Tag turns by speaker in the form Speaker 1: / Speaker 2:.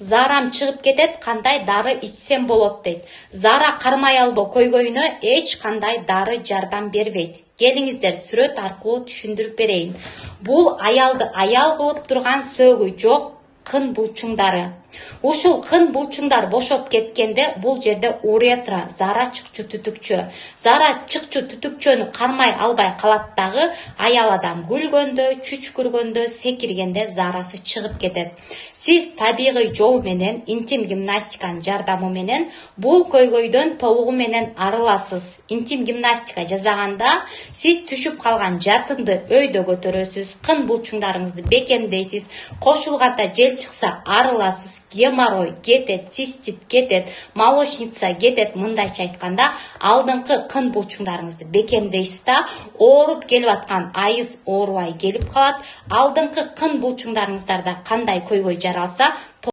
Speaker 1: Зарам чыгып кетет, кандай дары ичсем болот дейт. Зара кармай албоо көйгөйүнө эч кандай дары жардам бербейт. Келиңиздер сүрөт аркылуу түшүндүрүп берейин. Бул аялды аял кылып турган сөөгү жок кын булчуңдары. Ушул кын булчуңдар бошоп кеткенде бул жерде уретра, зара чыкчу түтүкчө. Зара чыкчу түтүкчөнү кармай албай калат дагы, аял адам күлгөндө, чүчкүргөндө, секиргенде зарасы чыгып кетет. Сиз табигый жол менен, интим гимнастиканын жардамы менен бул көйгөйдөн толугу менен арыласыз. Интим гимнастика жасаганда сиз түшүп калган жатынды өйдө көтөрөсүз, кын булчуңдарыңызды бекемдейсиз, кошулганда жел чыкса арыласыз, геморрой кетет, цистит кетет, молочница кетет. Мындайча айтканда, алдыңкы кын булчуңдарыңызды бекемдейсиз да, ооруп келип аткан айыз оорубай келип калат. Алдыңкы кын булчуңдарыңыздарда кандай көйгөй жаралса,